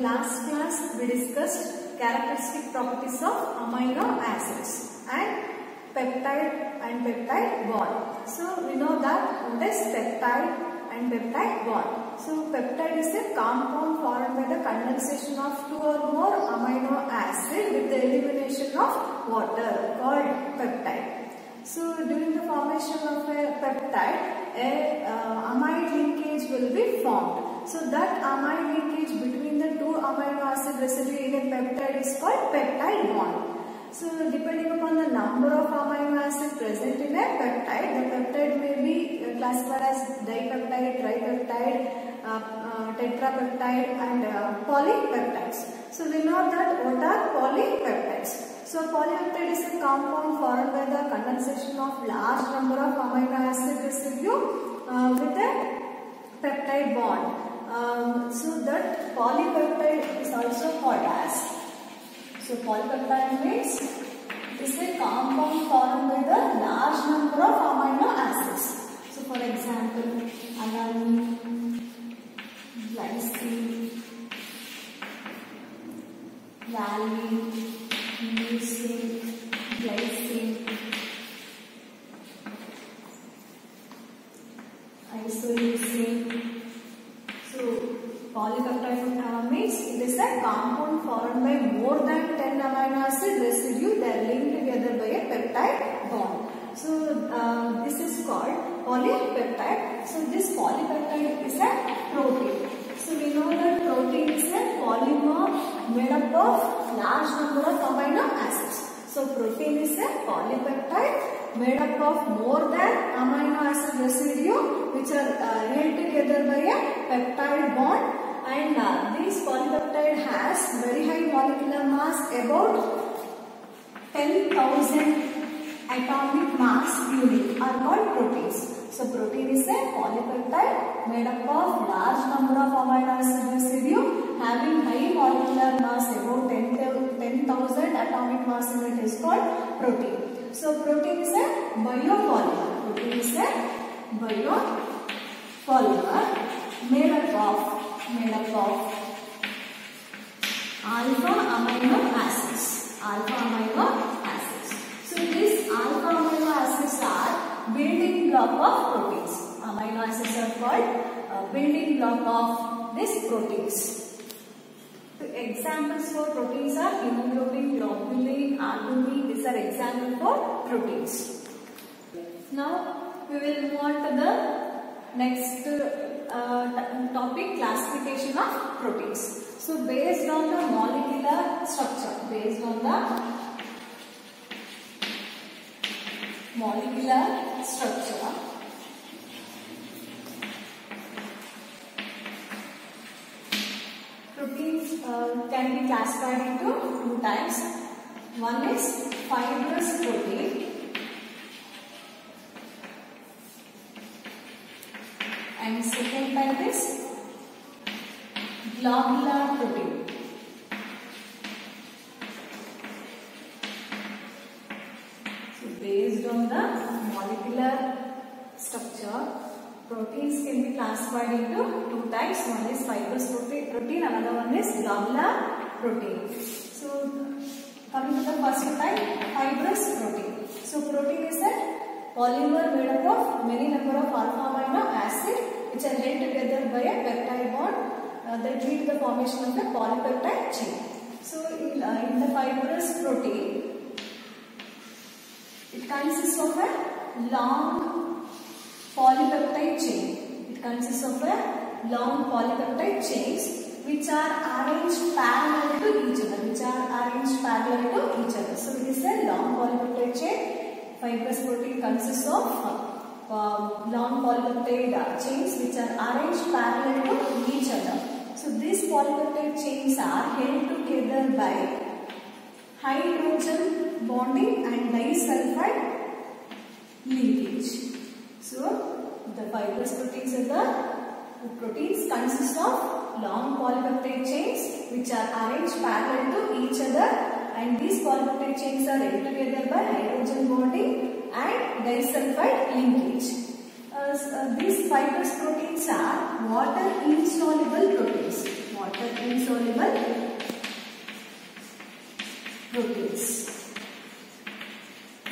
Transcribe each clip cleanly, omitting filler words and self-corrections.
last class we discussed characteristic properties of amino acids and peptide bond. So we know that what is peptide and peptide bond. So peptide is a compound formed by the condensation of two or more amino acid with the elimination of water called peptide. So during the formation of a peptide, a amide linkage will be formed. So that amide linkage between the two amino acid residue in a peptide is called peptide bond. So depending upon the number of amino acids present in a peptide, the peptide may be classified as dipeptide, tripeptide, tetrapeptide and polypeptides. So we know that what are polypeptides. So polypeptide is a compound formed by the condensation of large number of amino acid residue with a peptide bond. So that polypeptide is also called as. So polypeptide means it is a compound formed by the large number of amino acids. So for example, alanine, glycine, valine, leucine, glycine, isoleucine. So polypeptide means it is a compound formed by more than 10 amino acid residue. They are linked together by a peptide bond. So this is called polypeptide. So this polypeptide is a protein. So we know that protein is a polymer made up of large number of amino acids. So protein is a polypeptide made up of more than amino acid residue which are held together by a peptide bond, and this polypeptide has very high molecular mass, about 10,000 atomic mass unit are called proteins. So protein is a polypeptide made up of large number of amino acid residue having high molecular mass, about 10,000 atomic mass unit is called protein. So protein is a biopolymer. Protein is a biopolymer made up of alpha amino acids. So these alpha amino acids are building block of proteins. Amino acids are called building block of these proteins. Examples for proteins are hemoglobin, globulin, albumin. These are examples for proteins. Now we will move on to the next topic, classification of proteins. So based on the molecular structure, proteins can be classified into two types. One is fibrous protein and second type is globular protein. So based on the molecular structure, proteins can be classified into two types. One is fibrous protein, another one is globular protein. So coming to the first type, fibrous protein. So protein is a polymer made up of many number of alpha amino acids which are held together by a peptide bond that lead to the formation of a polypeptide chain. So in the fibrous protein, it consists of a long polypeptide chains which are arranged parallel to each other. So it is a long polypeptide chain. Fibrous protein consists of long polypeptide chains which are arranged parallel to each other. So these polypeptide chains are held together by hydrogen bonding and disulfide linkage. So the fibrous proteins consist of long polypeptide chains which are arranged parallel to each other, and these polypeptide chains are held together by hydrogen bonding and disulfide linkage. These fibrous proteins are water insoluble proteins. Water insoluble proteins.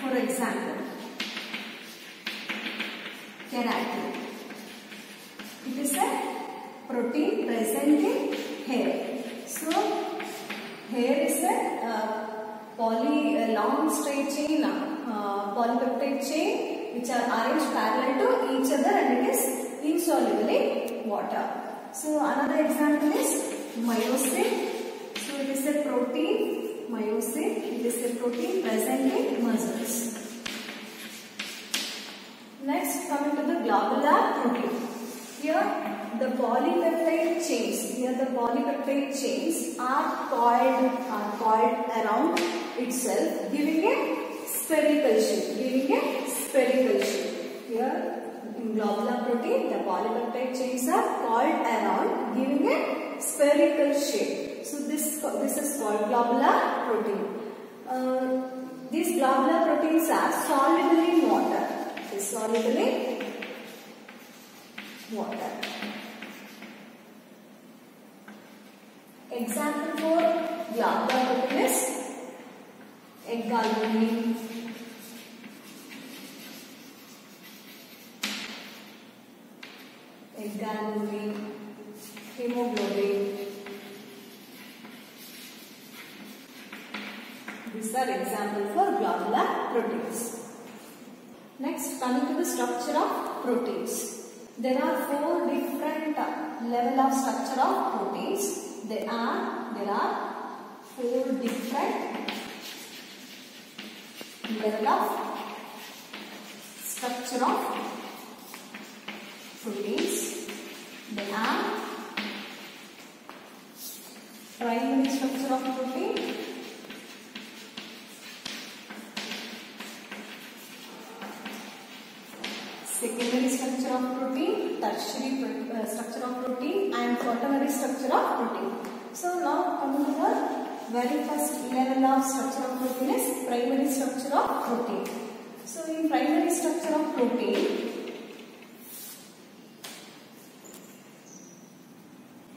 For example, keratin. It is a protein present in hair. So, hair is a long straight chain, polypeptide chain, which are arranged parallel to each other, and it is insoluble in water. So, another example is myosin. So, it is a protein, myosin, it is a protein present in muscles. Next, coming to the globular protein. Here, the polypeptide chains are coiled around itself, giving a spherical shape. Here, in globular protein, the polypeptide chains are coiled around, giving a spherical shape. So, this is called globular protein. These globular proteins are soluble in water. Example for globular protein is egg albumin, hemoglobin. These are examples for globular proteins. Next, coming to the structure of proteins. There are 4 different levels of structure of proteins. There are 4 different levels of structure of proteins. There are primary structure of protein, secondary structure of protein, tertiary structure of protein, and quaternary structure of protein. So now coming to the very first level of structure of protein is primary structure of protein. So in primary structure of protein,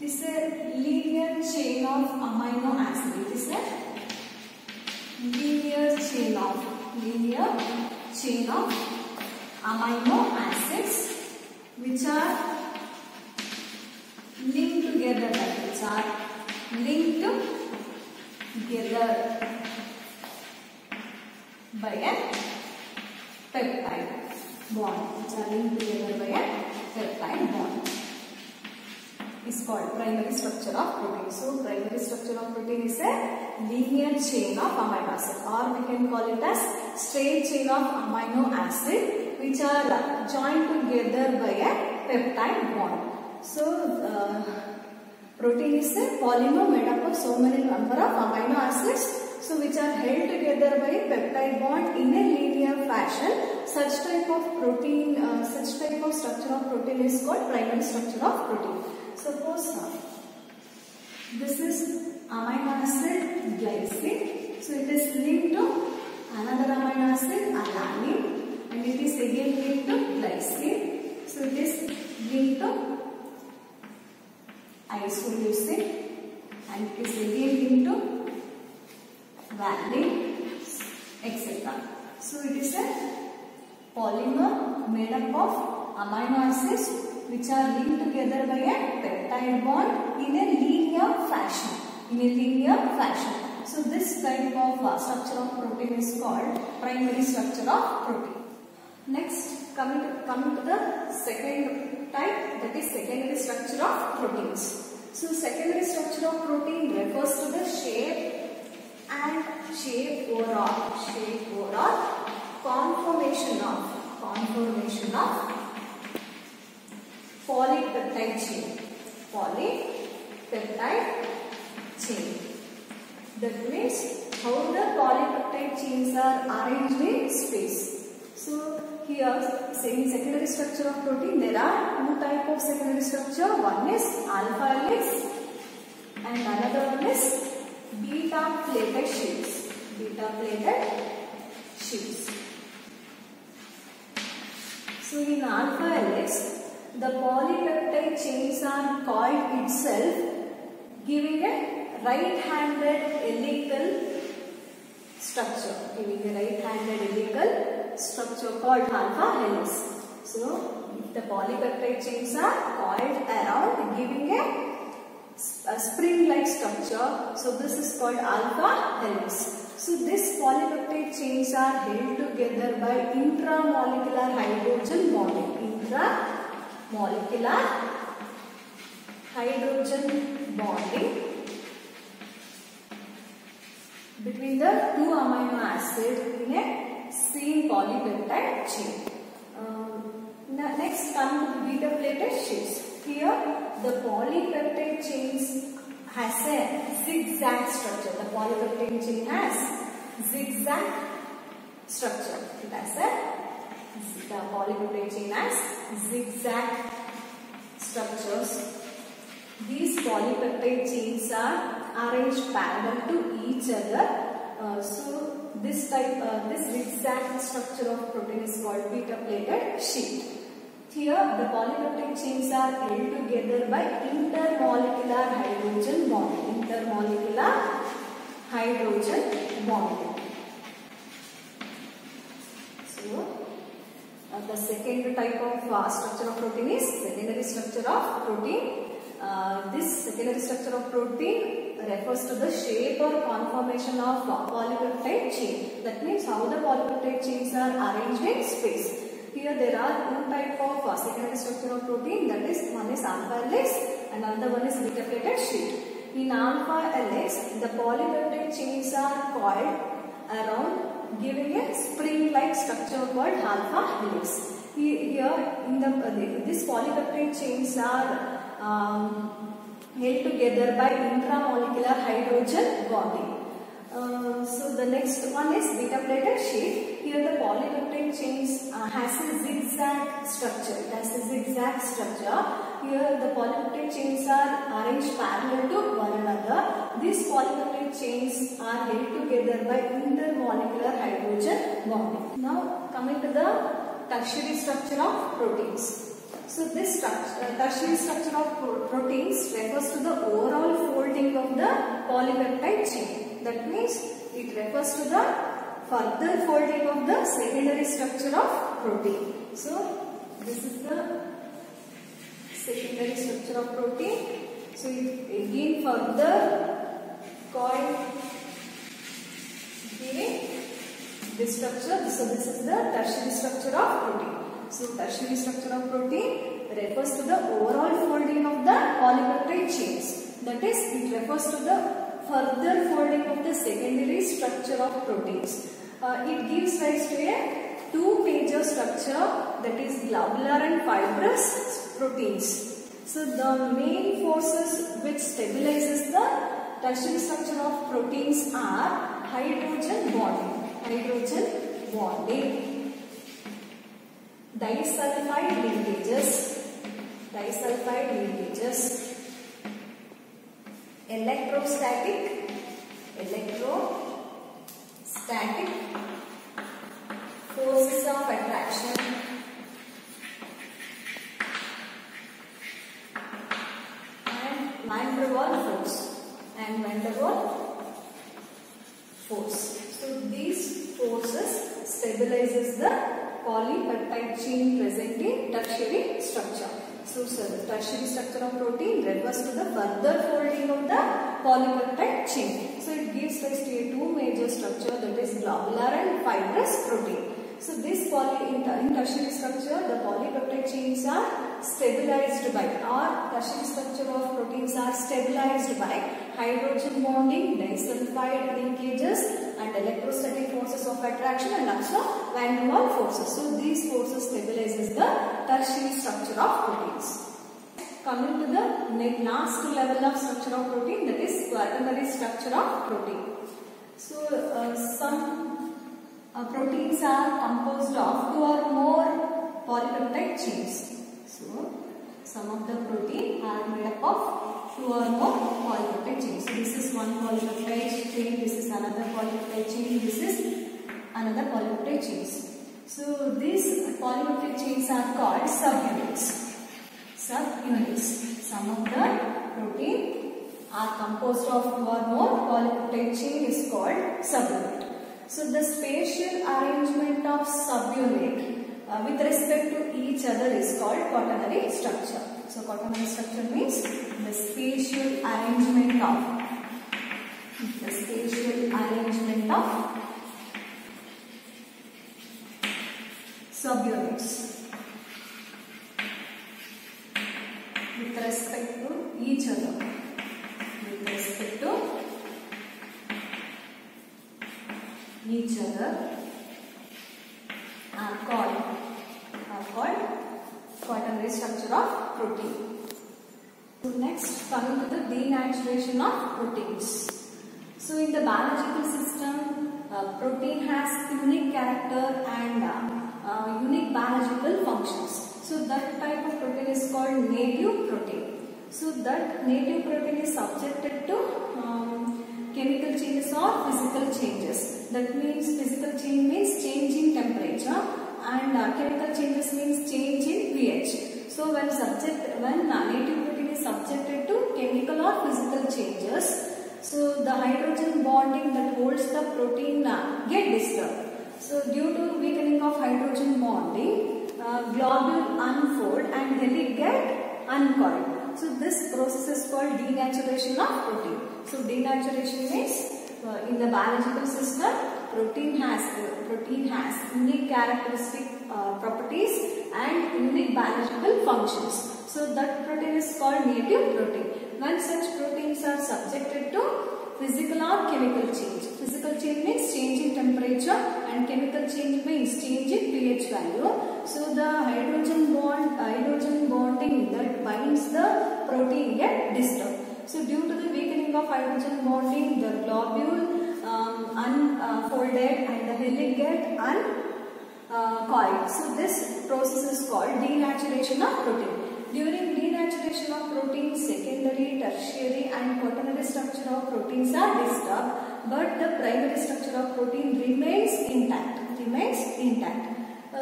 this is a linear chain of amino acid. It is a linear chain of amino acids which are linked together by a peptide bond. Is called primary structure of protein. So primary structure of protein is a linear chain of amino acid, or we can call it as straight chain of amino acid which are joined together by a peptide bond. So protein is a polymer made up of so many number of amino acids, so which are held together by a peptide bond in a linear fashion. Such type of structure of protein is called primary structure of protein. Suppose this is amino acid glycine, so it is linked to another amino acid alanine, and it is again linked to glycine, so it is linked to isoleucine, and it is again linked to valine, etc. So it is a polymer made up of amino acids which are linked together by a peptide bond in a linear fashion. So this type of structure of protein is called primary structure of protein. Next, coming to the second type, that is secondary structure of proteins. So secondary structure of protein refers to the shape or conformation of polypeptide chain. That means how the polypeptide chains are arranged in space. So here, say in secondary structure of protein, there are 2 types of secondary structure. One is alpha helix and another one is beta plated sheets. So in alpha helix, the polypeptide chains are coiled itself, giving a right-handed helical structure, giving a right-handed helical structure called alpha helix. So, the polypeptide chains are coiled around, giving a spring-like structure. So, this is called alpha helix. So, these polypeptide chains are held together by intramolecular hydrogen bonding. Intramolecular hydrogen bonding between the two amino acids in a same polypeptide chain. Next come to beta plated sheets. Here the polypeptide chains has a zigzag structure. The polypeptide chain has zigzag structure. The polypeptide chain has zigzag structures. These polypeptide chains are arranged parallel to each other. So this zigzag structure of protein is called beta plated sheet. Here the polypeptide chains are held together by intermolecular hydrogen bonding. Intermolecular hydrogen bonding. So the second type of structure of protein is secondary structure of protein. This secondary structure of protein refers to the shape or conformation of polypeptide chain. That means how the polypeptide chains are arranged in space. Here there are two types of secondary structure of protein. That is, one is alpha helix and another one is beta plated sheet. In alpha helix, the polypeptide chains are coiled around, giving a spring-like structure called alpha helix. Here in these polypeptide chains are held together by intramolecular hydrogen bonding. So the next one is beta plated sheet. Here the polypeptide chains has a zigzag structure. It has a zigzag structure. Here the polypeptide chains are arranged parallel to one another. These polypeptide chains are held together by intermolecular hydrogen bonding. Now coming to the tertiary structure of proteins. So this tertiary structure of proteins refers to the overall folding of the polypeptide chain. That means it refers to the further folding of the secondary structure of protein. So this is the secondary structure of protein. So it again further coiled, giving this structure. So this is the tertiary structure of protein. So tertiary structure of protein refers to the overall folding of the polypeptide chains. That is, it refers to the further folding of the secondary structure of proteins. It gives rise to a two major structure, that is globular and fibrous proteins. So the main forces which stabilizes the tertiary structure of proteins are hydrogen bonding, disulfide linkages, electrostatic forces of attraction, and van der Waals force. So these forces stabilizes the polypeptide chain present in tertiary structure. So the tertiary structure of protein refers to the further folding of the polypeptide chain. So it gives rise to a two major structure, that is globular and fibrous protein. So this in tertiary structure, the polypeptide chains are stabilized by, or tertiary structure of proteins are stabilized by hydrogen bonding, disulfide linkages, and electrostatic forces of attraction, and also van der Waals forces. So these forces stabilizes the tertiary structure of proteins. Coming to the last level of structure of protein, that is quaternary structure of protein. So some proteins are composed of two or more polypeptide chains. So some of the protein are made up of two or more polypeptide chains. So this is one polypeptide chain, this is another polypeptide chain, this is another polypeptide chains. So these polypeptide chains are called subunits. Some of the protein are composed of two or more polypeptide chain is called subunit. So the spatial arrangement of subunit with respect to each other is called quaternary structure. So quaternary structure means the spatial arrangement of subunits with respect to each other. Are called quaternary structure of protein. So next, coming to the denaturation of proteins. So in the biological system, protein has unique character and unique biological functions. So that type of protein is called native protein. So that native protein is subjected to chemical changes or physical changes. That means physical change means change in temperature, and chemical changes means change in pH. So when native protein is subjected to chemical or physical changes, so the hydrogen bonding that holds the protein get disturbed. So due to weakening of hydrogen bonding, globule unfold and helic get uncoiled. So this process is called denaturation of protein. So denaturation means in the biological system, protein has unique characteristic properties and unique biological functions. So that protein is called native protein. When such proteins are subjected to physical or chemical change. Physical change means change in temperature and chemical change means change in pH value. So the hydrogen bonding that binds the protein get disturbed. So due to the weakening of hydrogen bonding, the globule unfolded and the helic get uncoiled. So this process is called denaturation of protein. During denaturation of proteins, secondary, tertiary and quaternary structure of proteins are disturbed, but the primary structure of protein remains intact.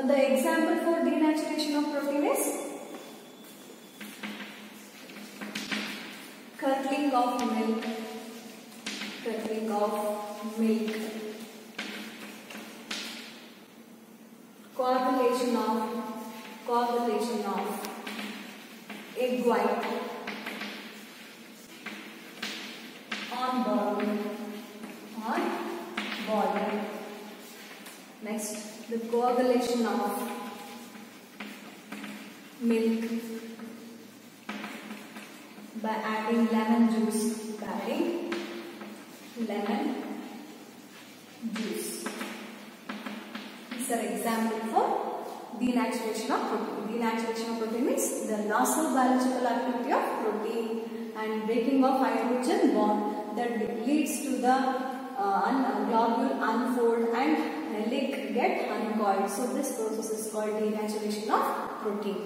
The example for denaturation of protein is curdling of milk, coagulation of egg white on boiling. Next, the coagulation of milk by adding lemon juice. These are examples for denaturation of protein. Denaturation of protein means the loss of biological activity of protein and breaking of hydrogen bond that leads to the globule unfold and helic get uncoiled. So this process is called denaturation of protein.